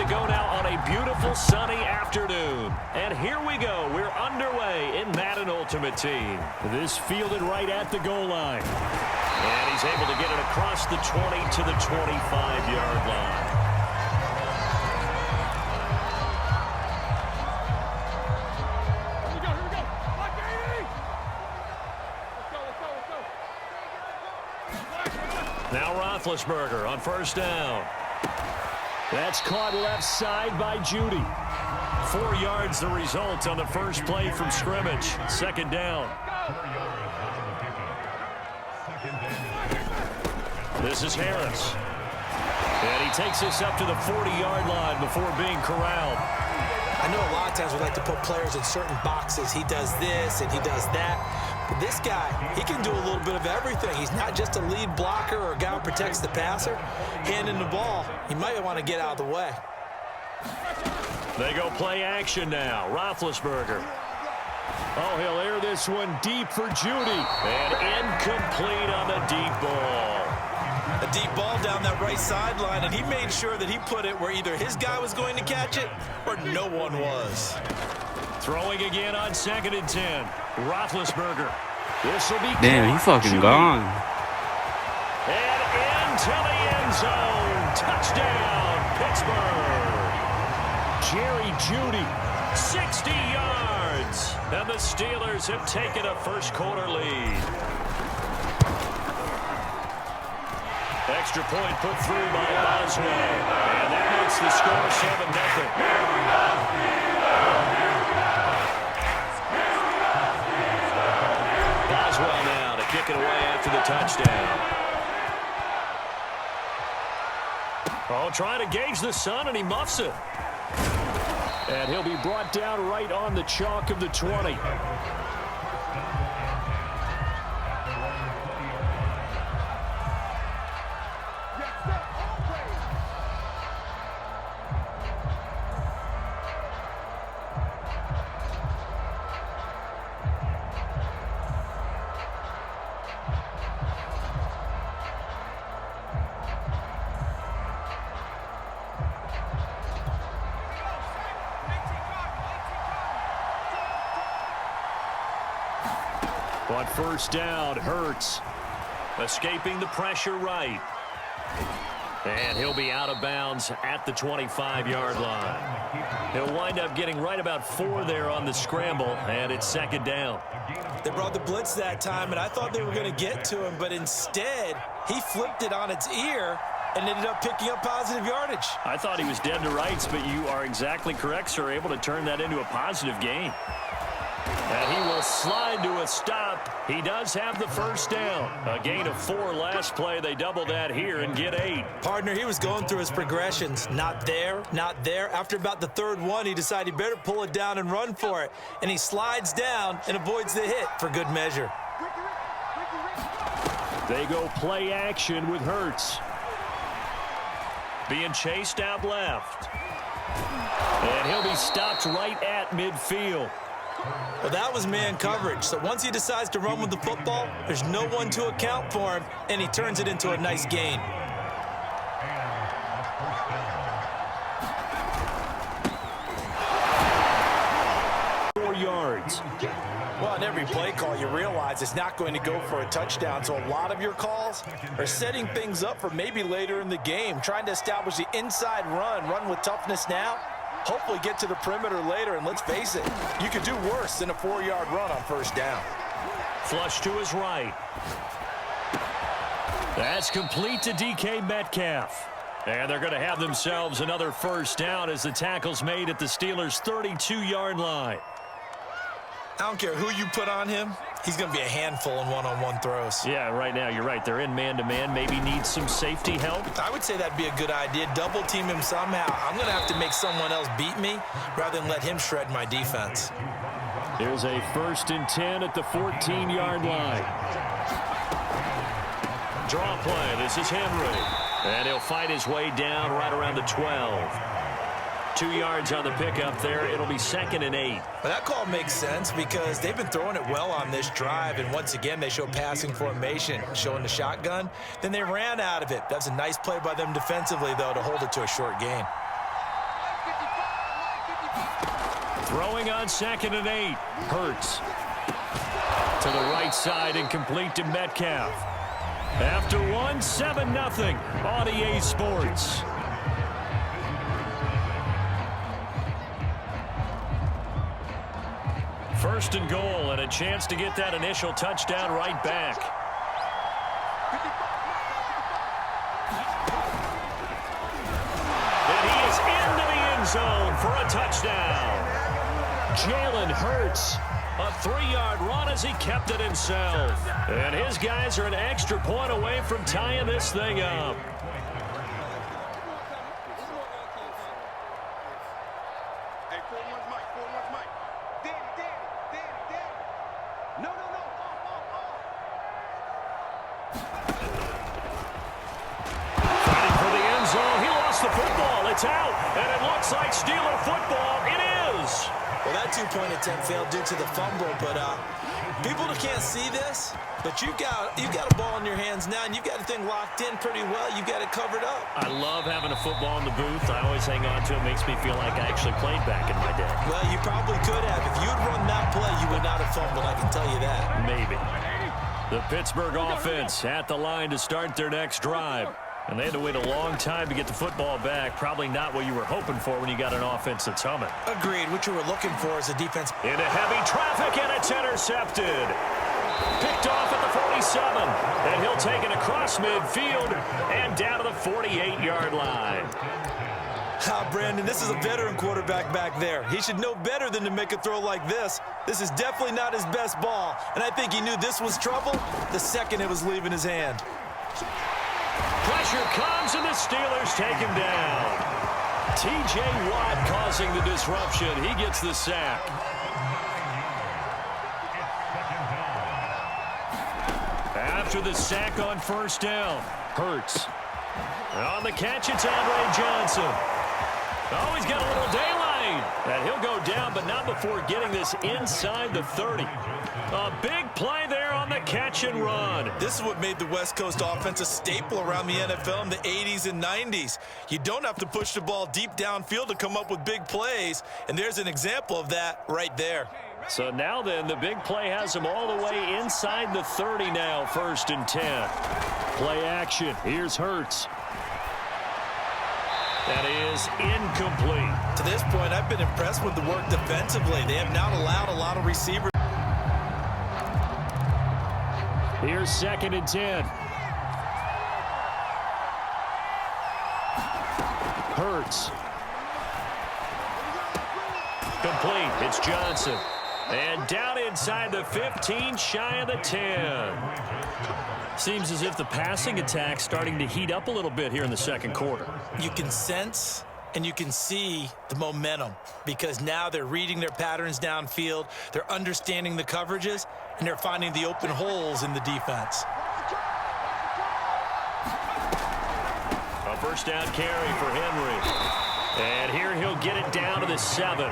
to go now on a beautiful sunny afternoon. And here we go. We're underway in Madden Ultimate Team. This fielded right at the goal line. And he's able to get it across the 20 to the 25-yard line. Now Roethlisberger on first down. That's caught left side by Judy. 4 yards the result on the first play from scrimmage. Second down. This is Harris. And he takes us up to the 40-yard line before being corralled. I know a lot of times we like to put players in certain boxes. He does this and he does that. But this guy, he can do a little bit of everything. He's not just a lead blocker or a guy who protects the passer. Handing the ball, he might want to get out of the way. They go play action now. Roethlisberger. Oh, he'll air this one deep for Judy. And incomplete on the deep ball. A deep ball down that right sideline, and he made sure that he put it where either his guy was going to catch it or no one was. Throwing again on 2nd and 10. Roethlisberger. This will be Damn, he fucking gone. And into the end zone. Touchdown, Pittsburgh. Jerry Judy, 60 yards. And the Steelers have taken a first quarter lead. Extra point put through by Boswell. And that makes the score 7-0. Boswell now to kick it away after the touchdown. Oh, trying to gauge the sun, and he muffs it. And he'll be brought down right on the chalk of the 20. On first down, Hurts escaping the pressure right. And he'll be out of bounds at the 25-yard line. He'll wind up getting right about 4 there on the scramble, and it's 2nd down. They brought the blitz that time, and I thought they were going to get to him, but instead, he flipped it on its ear and ended up picking up positive yardage. I thought he was dead to rights, but you are exactly correct, sir, able to turn that into a positive gain. And he will slide to a stop. He does have the first down. A gain of 4 last play. They double that here and get 8. Partner, he was going through his progressions. Not there, not there. After about the 3rd one, he decided he better pull it down and run for it. And he slides down and avoids the hit for good measure. They go play action with Hurts. Being chased out left. And he'll be stopped right at midfield. Well, that was man coverage. So once he decides to run with the football, there's no one to account for him, and he turns it into a nice gain. 4 yards. Well, in every play call, you realize it's not going to go for a touchdown. So a lot of your calls are setting things up for maybe later in the game, trying to establish the inside run with toughness now. Hopefully get to the perimeter later, and let's face it, you could do worse than a 4-yard run on first down. Flush to his right. That's complete to DK Metcalf. And they're going to have themselves another first down as the tackle's made at the Steelers' 32-yard line. I don't care who you put on him. He's going to be a handful in one-on-one throws. Yeah, right now you're right. They're in man-to-man. Maybe need some safety help. I would say that'd be a good idea. Double team him somehow. I'm going to have to make someone else beat me rather than let him shred my defense. Here's a 1st and 10 at the 14-yard line. Draw play. This is Henry. And he'll fight his way down right around the 12. 2 yards on the pickup there. It'll be 2nd and 8. Well, that call makes sense because they've been throwing it well on this drive, and once again they show passing formation, showing the shotgun. Then they ran out of it. That's a nice play by them defensively, though, to hold it to a short gain. Throwing on 2nd and 8. Hurts. To the right side and complete to Metcalf. After 7-0 on EA Sports. First and goal, and a chance to get that initial touchdown right back. And he is into the end zone for a touchdown. Jalen Hurts, a 3-yard run as he kept it himself. And his guys are an extra point away from tying this thing up. Fighting for the end zone. He lost the football. It's out. And it looks like Steeler football. It is. Well, that two-point attempt failed due to the fumble, but people can't see this, but you've got a ball in your hands now, and you've got the thing locked in pretty well. You've got it covered up. I love having a football in the booth. I always hang on to it. Makes me feel like I actually played back in my day. Well, you probably could have. If you'd run that play, you would not have fumbled, I can tell you that. Maybe. The Pittsburgh offense at the line to start their next drive. And they had to wait a long time to get the football back. Probably not what you were hoping for when you got an offense that's humming. Agreed. What you were looking for is a defense. Into heavy traffic, and it's intercepted. Picked off at the 47. And he'll take it across midfield and down to the 48-yard line. Brandon, this is a veteran quarterback back there. He should know better than to make a throw like this. This is definitely not his best ball. And I think he knew this was trouble the second it was leaving his hand. Pressure comes, and the Steelers take him down. T.J. Watt causing the disruption. He gets the sack. After the sack on first down, Hurts. On the catch, it's Andre Johnson. Oh, he's got a little daylight. And he'll go down, but not before getting this inside the 30. A big play there on the catch and run. This is what made the West Coast offense a staple around the NFL in the 80s and 90s. You don't have to push the ball deep downfield to come up with big plays, and there's an example of that right there. So now then, the big play has him all the way inside the 30 now, 1st and 10. Play action. Here's Hurts. That is incomplete. To this point, I've been impressed with the work defensively. They have not allowed a lot of receivers. Here's 2nd and 10. Hurts. Complete. It's Johnson. And down inside the 15, shy of the 10. Seems as if the passing attack's starting to heat up a little bit here in the second quarter. You can sense and you can see the momentum because now they're reading their patterns downfield, they're understanding the coverages, and they're finding the open holes in the defense. A first down carry for Henry. And here he'll get it down to the 7.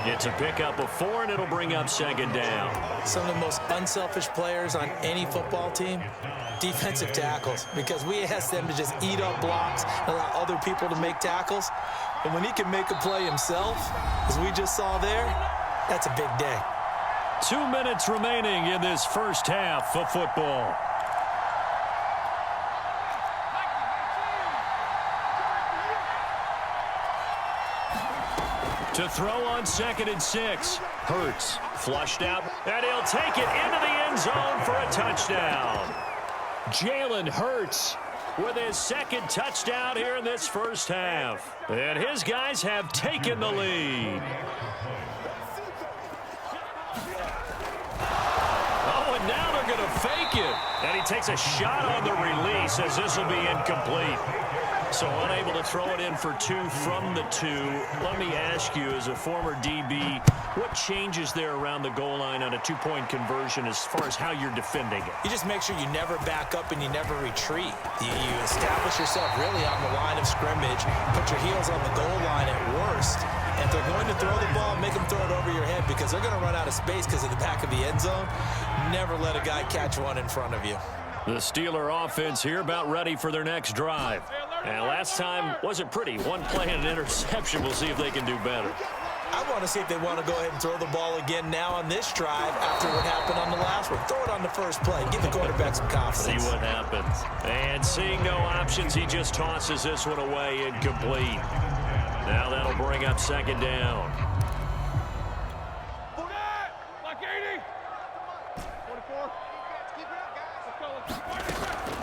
It's a pickup of 4, and it'll bring up 2nd down. Some of the most unselfish players on any football team, defensive tackles, because we ask them to just eat up blocks and allow other people to make tackles. And when he can make a play himself, as we just saw there, that's a big day. 2 minutes remaining in this first half of football. To throw on 2nd and 6. Hurts flushed out, and he'll take it into the end zone for a touchdown. Jalen Hurts with his 2nd touchdown here in this first half. And his guys have taken the lead. Oh, and now they're going to fake it. And he takes a shot on the release as this will be incomplete. So unable to throw it in for 2 from the 2. Let me ask you, as a former DB, what changes there around the goal line on a 2-point conversion as far as how you're defending it? You just make sure you never back up and you never retreat. You establish yourself really on the line of scrimmage, put your heels on the goal line at worst. And if they're going to throw the ball, make them throw it over your head because they're going to run out of space because of the back of the end zone. Never let a guy catch one in front of you. The Steeler offense here about ready for their next drive. And last time wasn't pretty. 1 play and an interception. We'll see if they can do better. I want to see if they want to go ahead and throw the ball again now on this drive after what happened on the last one. Throw it on the first play. Give the quarterback some confidence. See what happens. And seeing no options, he just tosses this one away, incomplete. Now that'll bring up second down.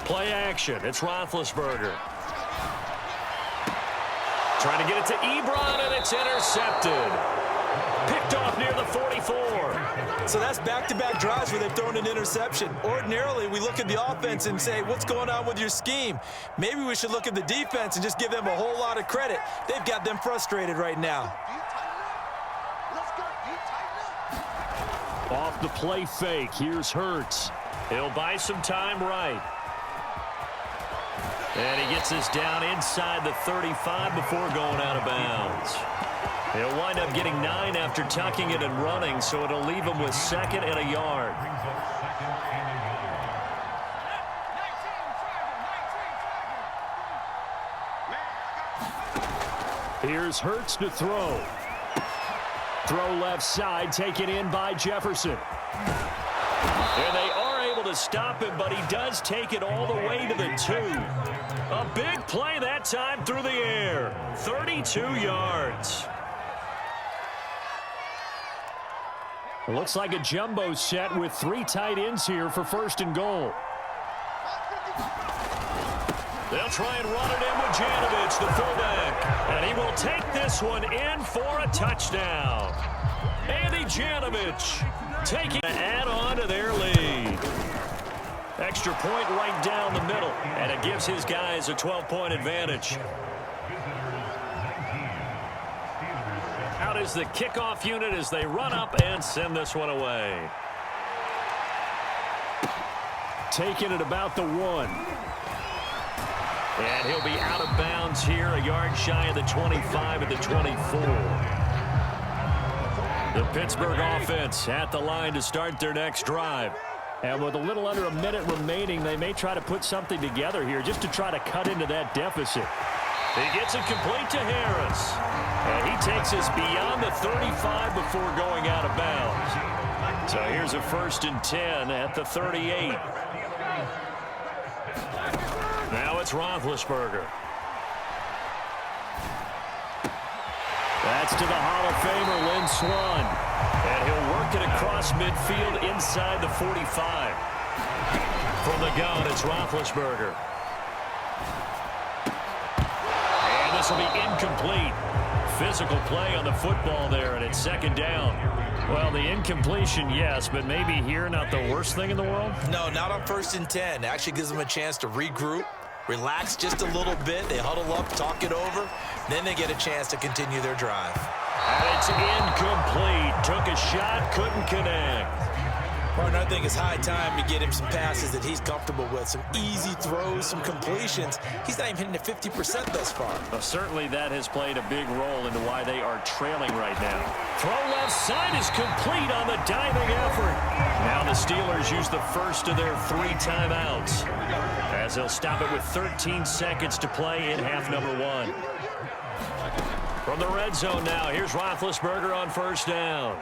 Play action. It's Roethlisberger. Trying to get it to Ebron, and it's intercepted. Picked off near the 44. So that's back-to-back drives where they've thrown an interception. Ordinarily, we look at the offense and say, what's going on with your scheme? Maybe we should look at the defense and just give them a whole lot of credit. They've got them frustrated right now. Off the play fake, here's Hurts. He'll buy some time right. And he gets this down inside the 35 before going out of bounds. He'll wind up getting 9 after tucking it and running, so it'll leave him with 2nd and a yard. Here's Hurts to throw. Throw left side, taken in by Jefferson. And they are able to stop him, but he does take it all the way to the 2. A big play that time through the air. 32 yards. It looks like a jumbo set with 3 tight ends here for 1st and goal. They'll try and run it in with Janovich, the fullback. And he will take this one in for a touchdown. Andy Janovich taking to add on to their lead. Extra point right down the middle, and it gives his guys a 12-point advantage. Out is the kickoff unit as they run up and send this one away. Taking it about the 1. And he'll be out of bounds here, a yard shy of the 25 at the 24. The Pittsburgh offense at the line to start their next drive. And with a little under a minute remaining, they may try to put something together here just to try to cut into that deficit. He gets it complete to Harris. And he takes us beyond the 35 before going out of bounds. So here's a 1st and 10 at the 38. Now it's Roethlisberger. That's to the Hall of Famer, Lynn Swann. And he'll work it across midfield inside the 45. From the gun, it's Roethlisberger. And this will be incomplete. Physical play on the football there, and it's 2nd down. Well, the incompletion, yes, but maybe here not the worst thing in the world? No, not on 1st and 10. Actually gives them a chance to regroup, relax just a little bit. They huddle up, talk it over. Then they get a chance to continue their drive. And it's incomplete. Took a shot, couldn't connect. Partner, I think it's high time to get him some passes that he's comfortable with. Some easy throws, some completions. He's not even hitting the 50% thus far. Well, certainly that has played a big role into why they are trailing right now. Throw left side is complete on the diving effort. Now the Steelers use the first of their 3 timeouts, as they'll stop it with 13 seconds to play in half number 1. From the red zone now, here's Roethlisberger on 1st down.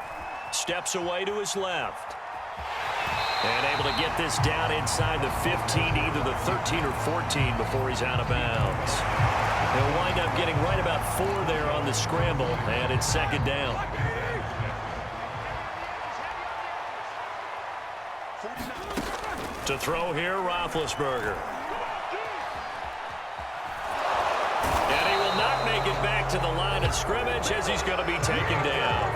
Steps away to his left. And able to get this down inside the 15, either the 13 or 14 before he's out of bounds. He'll wind up getting right about 4 there on the scramble, and it's 2nd down. To throw here, Roethlisberger. And he will not make it back to the line of scrimmage as he's going to be taken down.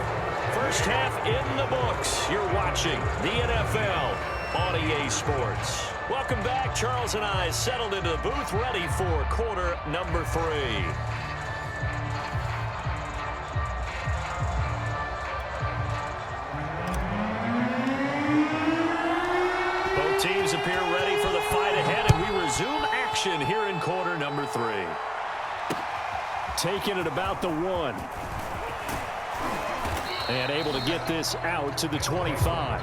First half in the books. You're watching the NFL on EA Sports. Welcome back. Charles and I settled into the booth, ready for quarter number 3. Both teams appear ready for the fight ahead, and we resume action here in quarter number 3. Taking it about the 1. And able to get this out to the 25.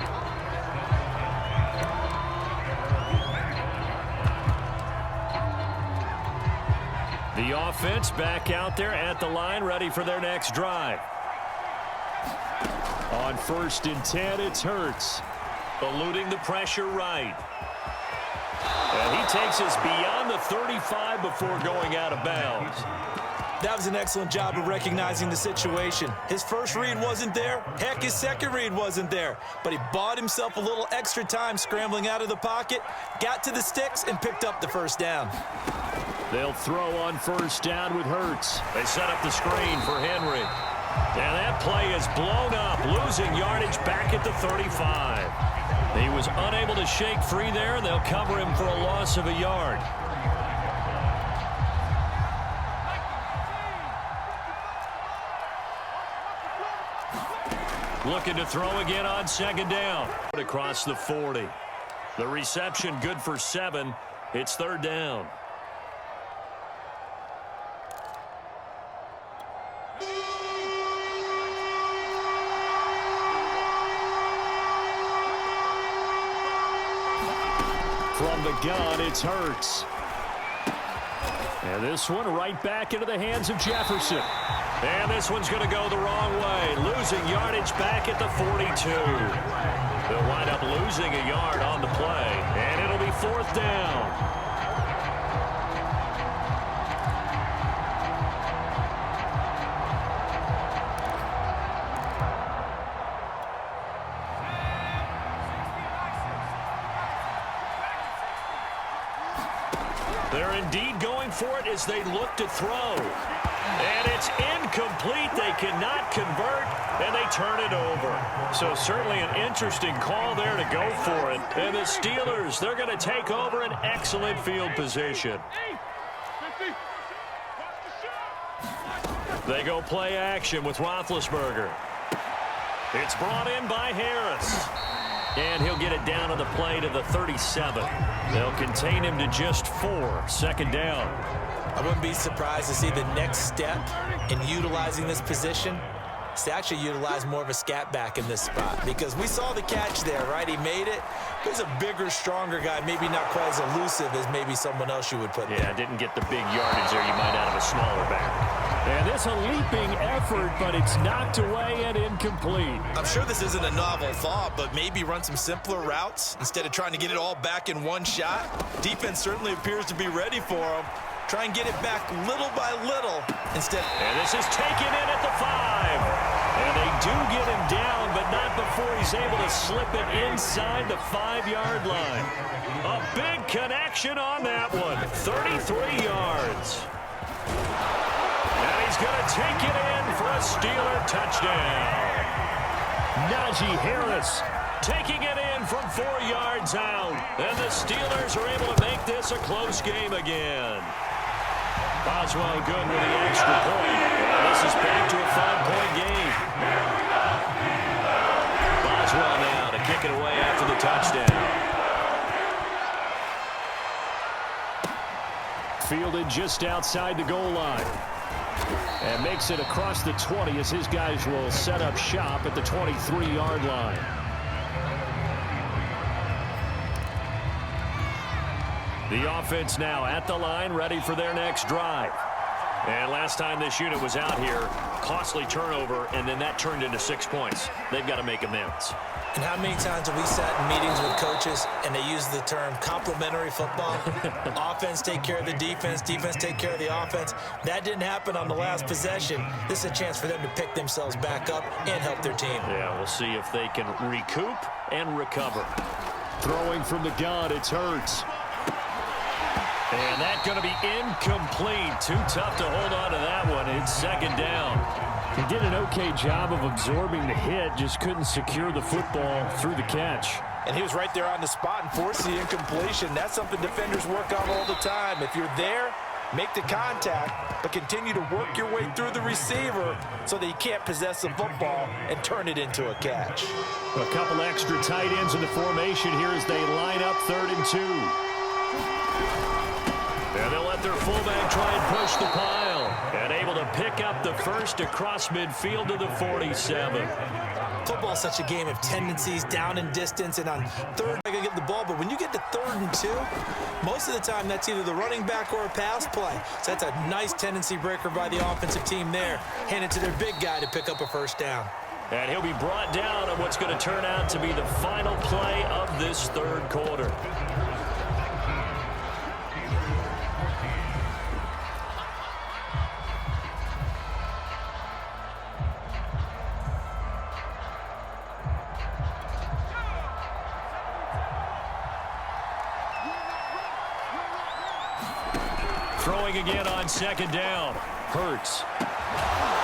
The offense back out there at the line, ready for their next drive. On 1st and 10, it's Hurts. Eluding the pressure right. And he takes us beyond the 35 before going out of bounds. That was an excellent job of recognizing the situation. His first read wasn't there. Heck, his second read wasn't there. But he bought himself a little extra time scrambling out of the pocket, got to the sticks, and picked up the first down. They'll throw on 1st down with Hurts. They set up the screen for Henry. And that play is blown up, losing yardage back at the 35. He was unable to shake free there, and they'll cover him for a loss of a yard. Looking to throw again on 2nd down. Across the 40. The reception good for 7. It's 3rd down. From the gun, it's Hurts. And this one right back into the hands of Jefferson. And this one's going to go the wrong way, losing yardage back at the 42. They'll wind up losing a yard on the play, and it'll be 4th down. They're indeed going for it as they look to throw. And it's incomplete. They cannot convert, and they turn it over. So certainly an interesting call there to go for it. And the Steelers, they're going to take over an excellent field position. They go play action with Roethlisberger. It's brought in by Harris. And he'll get it down on the play to the 37. They'll contain him to just 4. 2nd down. I wouldn't be surprised to see the next step in utilizing this position is to actually utilize more of a scat back in this spot, because we saw the catch there, right? He made it. He's a bigger, stronger guy, maybe not quite as elusive as maybe someone else you would put there. Yeah, didn't get the big yardage there you might out of a smaller back. And this a leaping effort, but it's knocked away and incomplete. I'm sure this isn't a novel thought, but maybe run some simpler routes instead of trying to get it all back in one shot. Defense certainly appears to be ready for him. Try and get it back little by little instead. And this is taken in at the 5. And they do get him down, but not before he's able to slip it inside the 5-yard line. A big connection on that one. 33 yards. And he's going to take it in for a Steeler touchdown. Najee Harris taking it in from 4 yards out. And the Steelers are able to make this a close game again. Boswell good with the extra point. This is back to a 5-point game. Boswell now to kick it away after the touchdown. Fielded just outside the goal line. And makes it across the 20 as his guys will set up shop at the 23-yard line. The offense now at the line, ready for their next drive. And last time this unit was out here, costly turnover, and then that turned into 6 points. They've got to make amends. And how many times have we sat in meetings with coaches and they use the term complementary football? Offense take care of the defense, defense take care of the offense. That didn't happen on the last possession. This is a chance for them to pick themselves back up and help their team. Yeah, we'll see if they can recoup and recover. Throwing from the gun, it's Hurts. And that's going to be incomplete. Too tough to hold on to that one. It's 2nd down. He did an okay job of absorbing the hit, just couldn't secure the football through the catch. And he was right there on the spot and forced the incompletion. That's something defenders work on all the time. If you're there, make the contact, but continue to work your way through the receiver so that you can't possess the football and turn it into a catch. A couple extra tight ends in the formation here as they line up 3rd and 2. And they'll let their fullback try and push the pile. And able to pick up the first across midfield to the 47. Football's such a game of tendencies, down in distance, and on 3rd, I can get the ball. But when you get to 3rd and 2, most of the time that's either the running back or a pass play. So that's a nice tendency breaker by the offensive team there. Hand it to their big guy to pick up a 1st down. And he'll be brought down what's going to turn out to be the final play of this third quarter. Throwing again on second down. Hurts.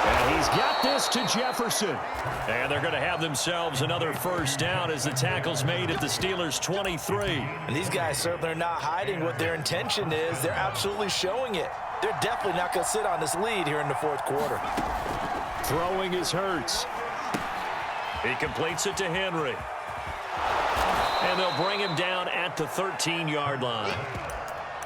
And he's got this to Jefferson. And they're going to have themselves another first down as the tackle's made at the Steelers' 23. And these guys certainly are not hiding what their intention is. They're absolutely showing it. They're definitely not going to sit on this lead here in the fourth quarter. Throwing is Hurts. He completes it to Henry. And they'll bring him down at the 13-yard line.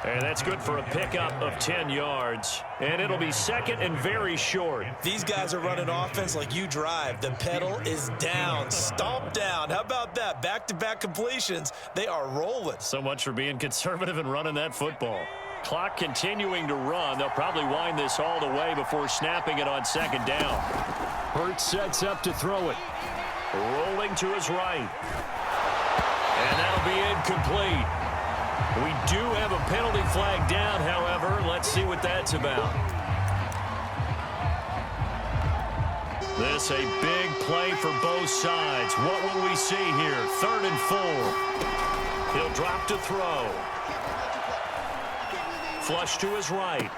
And that's good for a pickup of 10 yards. And it'll be second and very short. These guys are running offense like you drive. The pedal is down, stomp down. How about that? Back-to-back completions. They are rolling. So much for being conservative and running that football. Clock continuing to run. They'll probably wind this all the way before snapping it on second down. Hurts sets up to throw it. Rolling to his right. And that'll be incomplete. We do have a penalty flag down, however. Let's see what that's about. This a big play for both sides. What will we see here? 3rd and 4. He'll drop to throw. Flush to his right.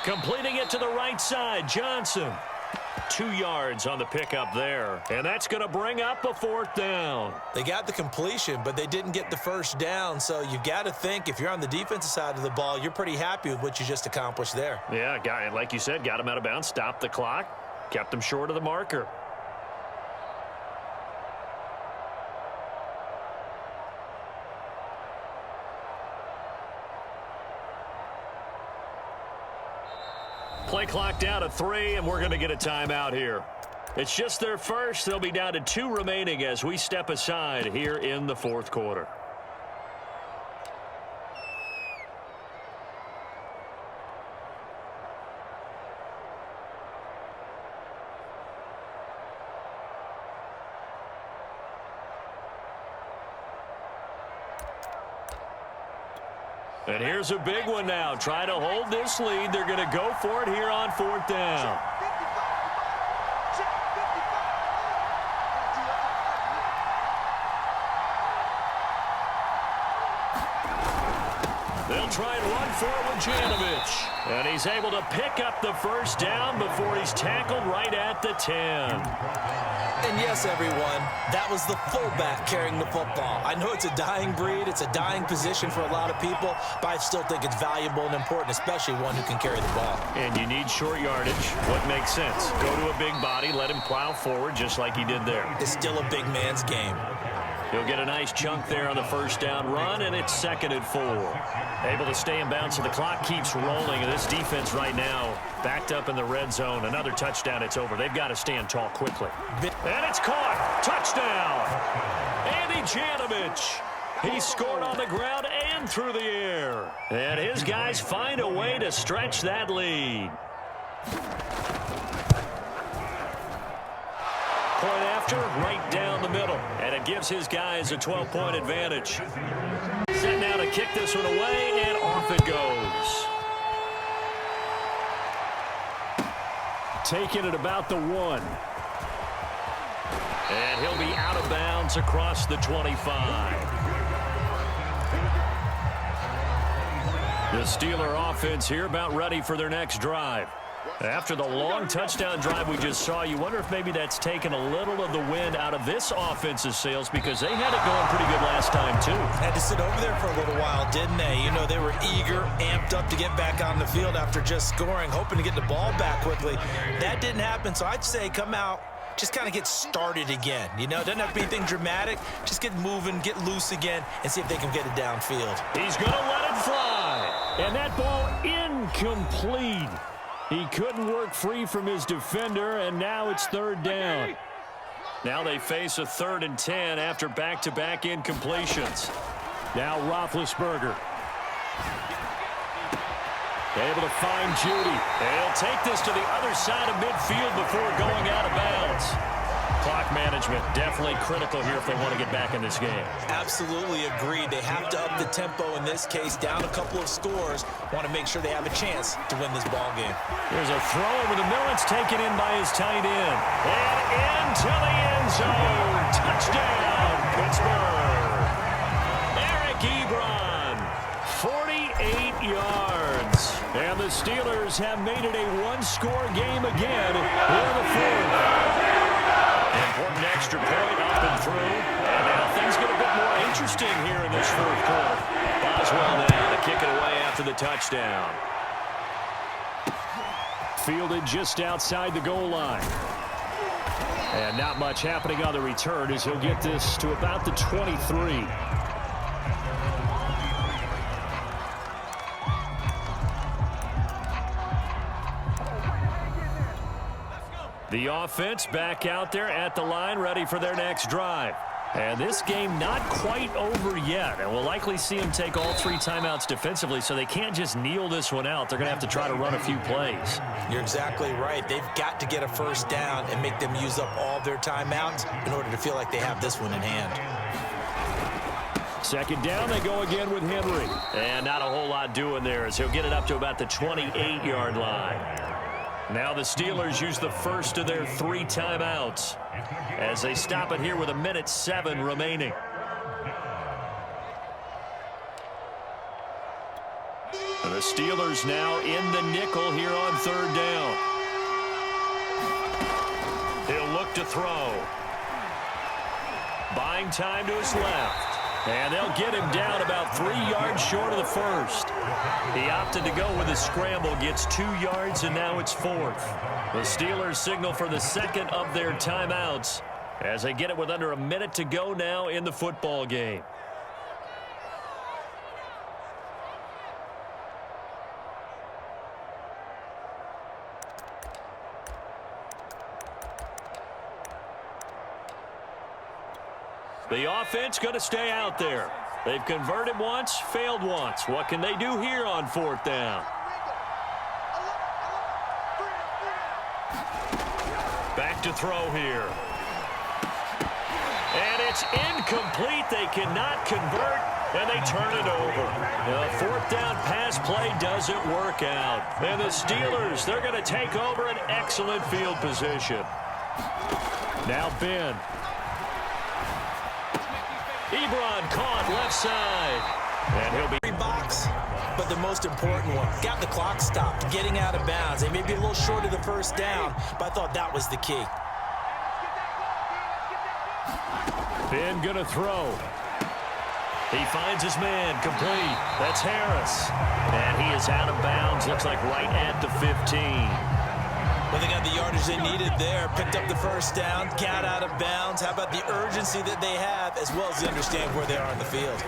Completing it to the right side, Johnson. 2 yards on the pickup there. And that's going to bring up a 4th down. They got the completion, but they didn't get the first down. So you've got to think if you're on the defensive side of the ball, you're pretty happy with what you just accomplished there. Yeah, guy, like you said, got him out of bounds, stopped the clock, kept him short of the marker. Play clock down to 3, and we're going to get a timeout here. It's just their first. They'll be down to 2 remaining as we step aside here in the fourth quarter. And here's a big one now. Trying to hold this lead. They're going to go for it here on 4th down. They'll try and run for it with Janovich. And he's able to pick up the first down before he's tackled right at the 10. And yes, everyone, that was the fullback carrying the football. I know it's a dying breed. It's a dying position for a lot of people, but I still think it's valuable and important, especially one who can carry the ball. And you need short yardage. What makes sense? Go to a big body, let him plow forward just like he did there. It's still a big man's game. He'll get a nice chunk there on the first down run, and it's 2nd and 4. Able to stay in bounds, so the clock keeps rolling, and this defense right now backed up in the red zone. Another touchdown, it's over. They've got to stand tall quickly. And it's caught. Touchdown. Andy Janovich. He scored on the ground and through the air. And his guys find a way to stretch that lead. Point after, right down the middle. And it gives his guys a 12-point advantage. Set now to kick this one away, and off it goes. Taking it about the 1. And he'll be out of bounds across the 25. The Steeler offense here about ready for their next drive. After the long touchdown drive we just saw, you wonder if maybe that's taken a little of the wind out of this offense's sails because they had it going pretty good last time, too. Had to sit over there for a little while, didn't they? You know, they were eager, amped up to get back on the field after just scoring, hoping to get the ball back quickly. That didn't happen, so I'd say come out, just kind of get started again. You know, it doesn't have to be anything dramatic. Just get moving, get loose again, and see if they can get it downfield. He's going to let it fly. And that ball incomplete. He couldn't work free from his defender, and now it's 3rd down. Now they face a 3rd and 10 after back-to-back incompletions. Now Roethlisberger. Able to find Judy. And he'll take this to the other side of midfield before going out of bounds. Clock management, definitely critical here if they want to get back in this game. Absolutely agreed. They have to up the tempo in this case, down a couple of scores. Want to make sure they have a chance to win this ball game. There's a throw over the middle. It's taken in by his tight end. And into the end zone. Touchdown, Pittsburgh. Eric Ebron, 48 yards. And the Steelers have made it a one-score game again here in the fourth. Important extra point up and through. And now things get a bit more interesting here in this fourth quarter. Boswell now to kick it away after the touchdown. Fielded just outside the goal line. And not much happening on the return as he'll get this to about the 23. The offense back out there at the line, ready for their next drive. And this game not quite over yet. And we'll likely see them take all three timeouts defensively, so they can't just kneel this one out. They're going to have to try to run a few plays. You're exactly right. They've got to get a first down and make them use up all their timeouts in order to feel like they have this one in hand. Second down, they go again with Henry. And not a whole lot doing there as he'll get it up to about the 28-yard line. Now the Steelers use the first of their three timeouts as they stop it here with 1:07 remaining. And the Steelers now in the nickel here on third down. He'll look to throw. Buying time to his left. And they'll get him down about 3 yards short of the first. He opted to go with a scramble, gets 2 yards, and now it's fourth. The Steelers signal for the second of their timeouts as they get it with under a minute to go now in the football game. The offense going to stay out there. They've converted once, failed once. What can they do here on fourth down? Back to throw here. And it's incomplete. They cannot convert, and they turn it over. The fourth down pass play doesn't work out. And the Steelers, they're going to take over an excellent field position. Now Ben. Ebron caught left side. And he'll be box, but the most important one, got the clock stopped, getting out of bounds. They may be a little short of the first down, but I thought that was the key. Ben gonna throw. He finds his man, complete. That's Harris. And he is out of bounds, looks like right at the 15. Well, they got the yardage they needed there, picked up the first down, got out of bounds. How about the urgency that they have, as well as they understand where they are in the field.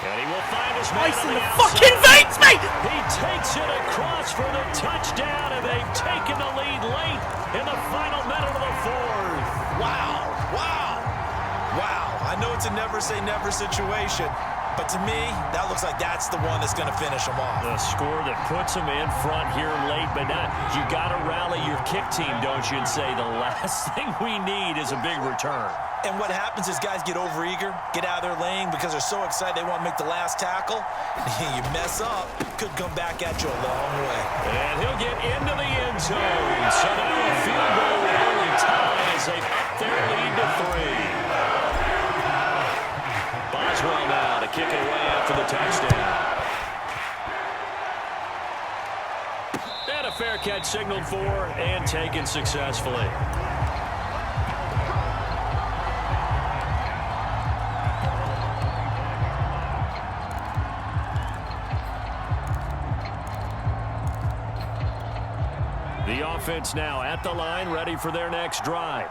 And he will find his man on the fucking veins, mate! He takes it across for the touchdown, and they've taken the lead late in the final minute of the fourth. Wow, wow, wow. I know it's a never-say-never situation, but to me, that looks like that's the one that's going to finish them off. The score that puts them in front here late, but not. You got to rally your kick team, don't you, and say the last thing we need is a big return. And what happens is guys get overeager, get out of their lane because they're so excited they want to make the last tackle. You mess up, could come back at you a long way. And he'll get into the end zone. So now a field goal only tie as they up their lead to 3. Boswell now to kick it away after the touchdown. And a fair catch signaled for and taken successfully. The offense now at the line, ready for their next drive.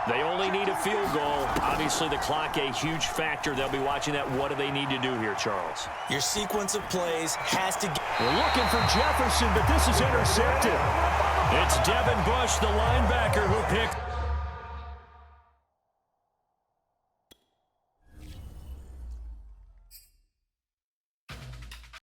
They only need a field goal. Obviously, the clock a huge factor. They'll be watching that. What do they need to do here, Charles? Your sequence of plays has to get... We're looking for Jefferson, but this is intercepted. It's Devin Bush, the linebacker, who picked...